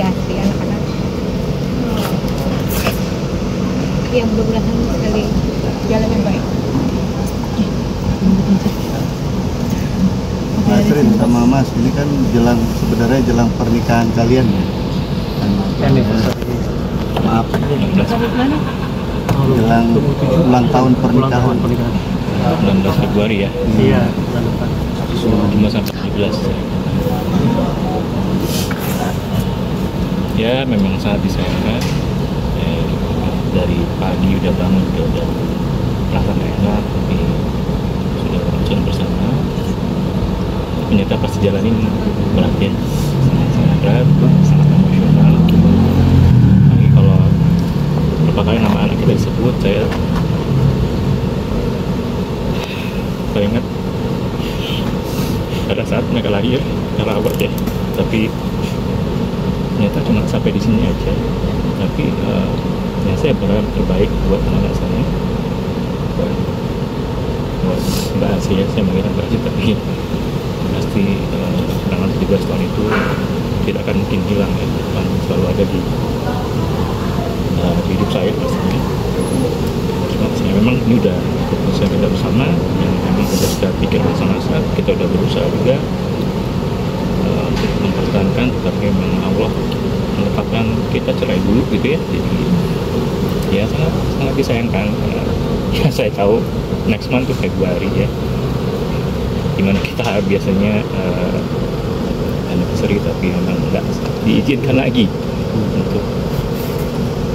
hati anak-anak. Yang mudah-mudahan sekali jalan yang baik. Mas Rin sama Mas, ini kan sebenarnya jelang pernikahan kalian ya? Maaf, jelang ulang tahun pernikahan. 16 Februari ya? Iya, 5 sampai 17. Ya memang sangat disayangkan. Dari pagi udah bangun udah rasa enak, tapi sudah bersama. Ternyata pas dijalanin berat ya, sangat berat, sangat emosional. Lagi kalau berapa kali nama anak kita disebut, saya ingat pada saat mereka lahir rawat ya, tapi ternyata cuma sampai di sini aja. Tapi ya saya berharap terbaik buat anak saya, buat Mbak Asia. Saya mengira Mbak Asia, tapi pasti kenangan 17 tahun itu tidak akan mungkin hilang ya, akan selalu ada di hidup saya pastinya. Maksudnya memang ini udah keputusan kita bersama, yang memang kita sudah pikir bersama-sama, kita udah berusaha juga untuk mempertahankan, tetapi memang Allah menetapkan kita cerai dulu gitu ya. Jadi ya sangat disayangkan. Ya saya tahu next month tuh Februari ya, dimana kita biasanya anniversary, tapi memang nggak diizinkan lagi untuk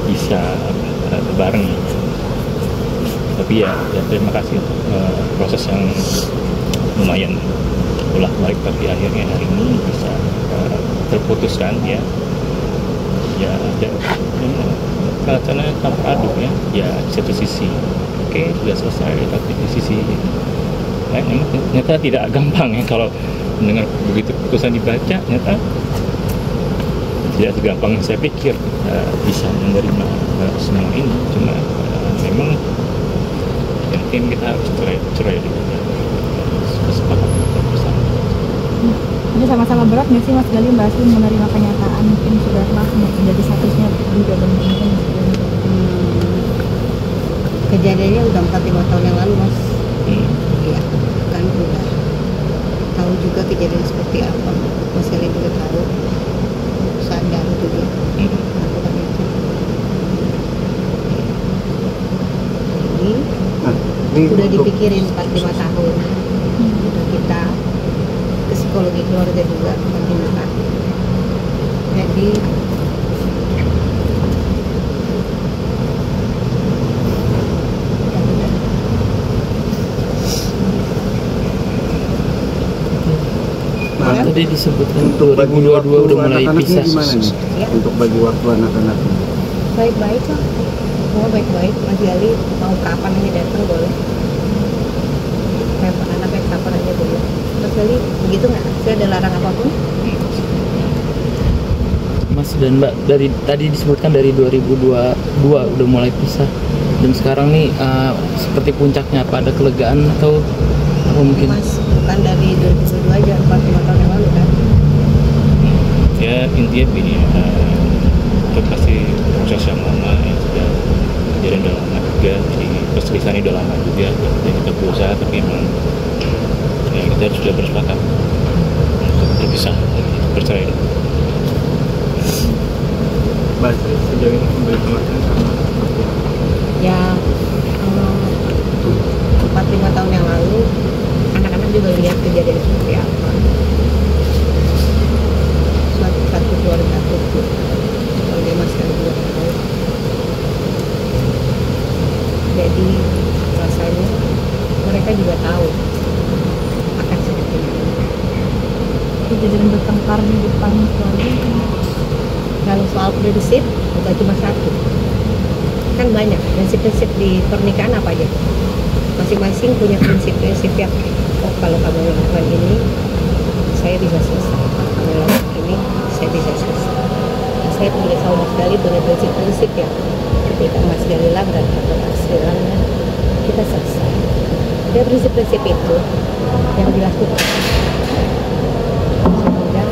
bisa bareng. Tapi ya terima kasih untuk proses yang lumayan bolak-balik, tapi akhirnya hari ini bisa terputuskan ya. Ya ada kacanya campur aduk ya. Ya di satu sisi oke, sudah selesai, tapi di sisi lain ternyata tidak gampang ya. Kalau mendengar begitu putusan dibaca, ternyata tidak segampang yang saya pikir bisa menerima semua ini. Cuma memang mungkin kita harus cerai dulu ya. Kesepakatan bersama. Ini sama-sama berat nggak sih Mas Gali Mbak Asin menerima kenyataan mungkin sudah menjadi statusnya juga mungkin kejadiannya udah 4-5 tahun yang lalu Mas. Iya, kan udah tahu juga kejadian seperti apa. Mas Gali juga tahu, sadar juga melakukan itu. Ini udah dipikirin 4-5 tahun. Udah kita ke psikologi keluarga juga 4-5 tahun. Jadi tadi disebutkan untuk bagi 2022 udah mulai pisah. Gimana nih? Ya. Untuk bagi waktu anak-anaknya? baik-baik lah, semua baik-baik. Mas Gali mau kapan aja datang boleh, telepon anaknya kapan aja boleh. Mas Gali begitu nggak? Saya ada larang apapun? Mas dan Mbak, dari tadi disebutkan dari 2022 udah mulai pisah, dan sekarang nih seperti puncaknya, apa ada kelegaan atau apa mungkin? Mas, bukan dari 2022 aja, 4-5 tahun yang lalu kan? Ya intinya begini, itu pasti proses yang lama yang sudah jadi udah lama juga. Jadi perselisihan ini udah lama juga, jadi kita berusaha, tapi memang ya kita sudah bersepakat untuk berpisah, bercerai. Mbak, sejauh ini memberi pengertian sama seperti apa? Ya 4-5 tahun yang lalu anak-anak juga lihat kejadian seperti apa. Satu keluarga tutup, keluarga Mas Gali juga tahu. Jadi rasanya mereka juga tahu akan seperti ini. kejadian bertengkar di depan keluarga. Kalau soal prinsip bukan cuma satu, kan banyak prinsip-prinsip di pernikahan. Apa aja, masing-masing punya prinsip-prinsip yang kalau kamu melakukan ini saya bisa selesai, kamu melakukan ini saya bisa selesai. Nah, saya punya sama Mas Gali punya prinsip-prinsip yang ketika Mas Gali langgar atau Mas Gali langgar, kita selesai. Ada prinsip-prinsip itu yang dilakukan sehingga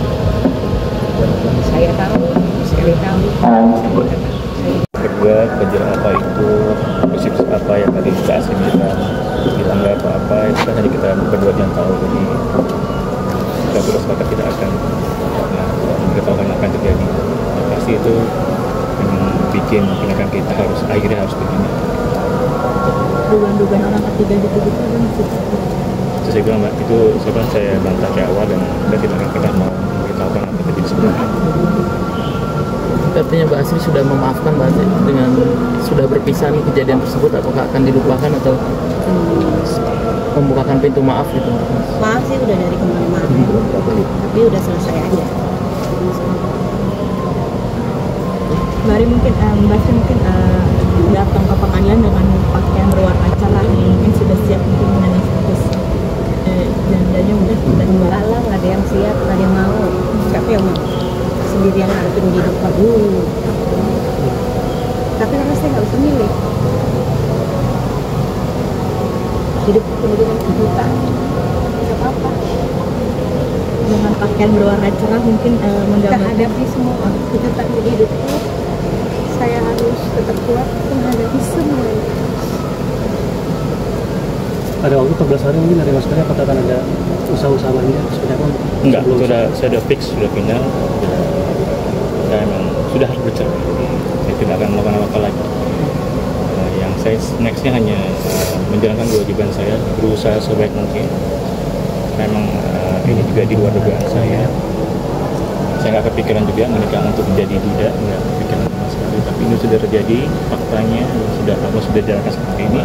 saya tahu Kedua, kejadian apa itu, prinsip apa yang tadi kita asimilah, dilanggar atau apa, itu kan hanya kita berdua yang tahu. Jadi kita berdua sepakat tidak akan memberitahukan apa yang terjadi. Pasti itu yang bikin akan kita akhirnya harus begini. Dugaan-dugaan orang ketiga gitu-gitu ada masih. Itu saya bilang, Mbak, itu saya bantah ke awal dan kita tidak akan pernah mau memberitahukan apa yang terjadi sebenarnya. Artinya Mbak Asri sudah memaafkan Mbak Asri dengan sudah berpisah nih kejadian tersebut, apakah akan dilupakan atau membukakan pintu maaf gitu? Maaf sih udah dari kemarin-kemarin, tapi udah selesai aja. Mari mungkin Mbak Asri mungkin datang ke pengadilan dengan pakaian berwarna cerah nih, mungkin sudah siap untuk mengenai status jandanya udah Enggak lah, nggak ada yang siap, nggak ada yang mau. Siapa yang mau? Sendirian ngadepin hidup dulu. Tapi karena saya nggak bisa milih. Hidup penuh dengan kebutaan, nggak apa-apa. dengan pakaian berwarna cerah mungkin Kita menggambarkan hadapi semua kejutan di hidupku. Saya harus tetap kuat menghadapi semuanya. Ada waktu 14 hari mungkin dari Mas Ferry, apakah akan ada usaha-usaha lainnya seperti apa? Enggak, Sebelum saya sudah fix, sudah final, saya memang sudah harus bercerai. Saya tidak akan melakukan apa-apa lagi. Yang saya nextnya hanya menjalankan kewajiban saya, berusaha sebaik mungkin. Memang ini juga di luar dugaan saya. Saya nggak kepikiran juga menikah untuk menjadi duda, nggak kepikiran sama sekali. Tapi ini sudah terjadi, faktanya Allah sudah jalankan seperti ini.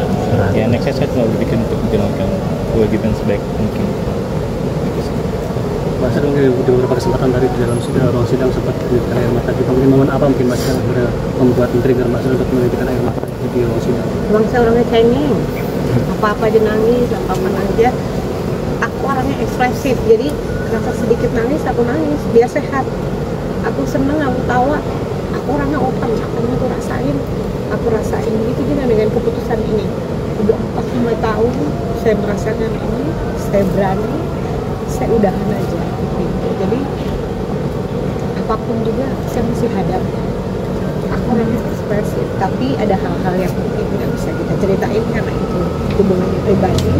Ya nextnya saya cuma berpikir untuk menjalankan kewajiban sebaik mungkin. Mas Ferry mungkin di beberapa kesempatan tadi di dalam ruang sidang sempat menitikan air mata juga. Mungkin momen apa mungkin Mas yang membuat men-trigger Mas Ferry untuk menitikan air mata di ruang sidang? Bang saya orangnya cengeng, apa-apa aja nangis, apa-apa aja. Aku orangnya ekspresif, jadi rasa sedikit nangis, aku nangis, biar sehat. Aku seneng, aku tawa, aku orangnya open, aku rasain. Begitu juga dengan keputusan ini. Udah 45 tahun saya merasakan ini, saya berani, saya udahan aja. Gitu. Jadi apapun juga saya mesti hadapi. Aku orangnya ekspresif, tapi ada hal-hal yang mungkin tidak bisa kita ceritain karena itu hubungannya pribadi.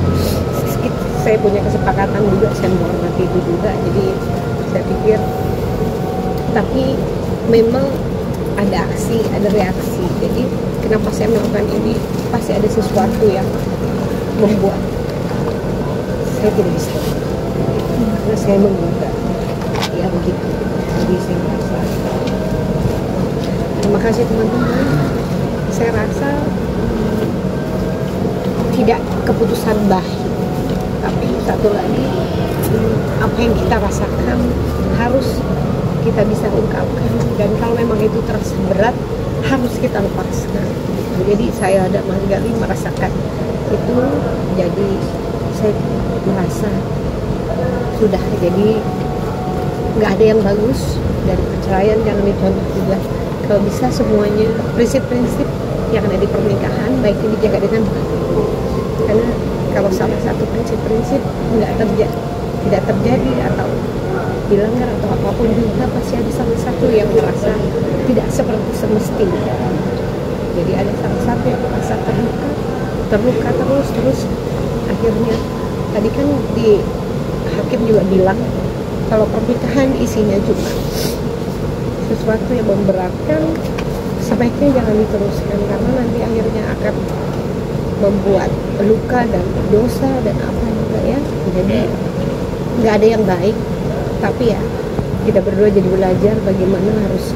Saya punya kesepakatan juga, saya menghormati itu juga. Jadi saya pikir, tapi memang ada aksi, ada reaksi. Jadi kenapa saya melakukan ini? Pasti ada sesuatu yang membuat saya tidak bisa. Karena saya menggugat, ya begitu. Jadi saya merasa. Terima kasih teman-teman. Saya rasa tidak keputusan baik. Tapi satu lagi, apa yang kita rasakan harus kita bisa ungkapkan, dan kalau memang itu terasa berat harus kita lepaskan. Jadi saya ada Mas Gali merasakan itu, jadi saya merasa sudah, jadi nggak ada yang bagus dari perceraian. Jangan dicontoh juga, kalau bisa semuanya prinsip-prinsip yang ada di pernikahan baik ini dijaga dengan baik, karena kalau salah satu prinsip-prinsip tidak terjadi atau dilanggar atau apapun juga, pasti ada salah satu yang merasa tidak seperti semestinya. Jadi ada salah satu yang merasa terluka terus akhirnya. Tadi kan di hakim juga bilang kalau pernikahan isinya juga sesuatu yang memberatkan, sebaiknya jangan diteruskan, karena nanti akhirnya akan membuat luka dan dosa dan apa juga ya. Jadi nggak ada yang baik, tapi ya kita berdua jadi belajar bagaimana harus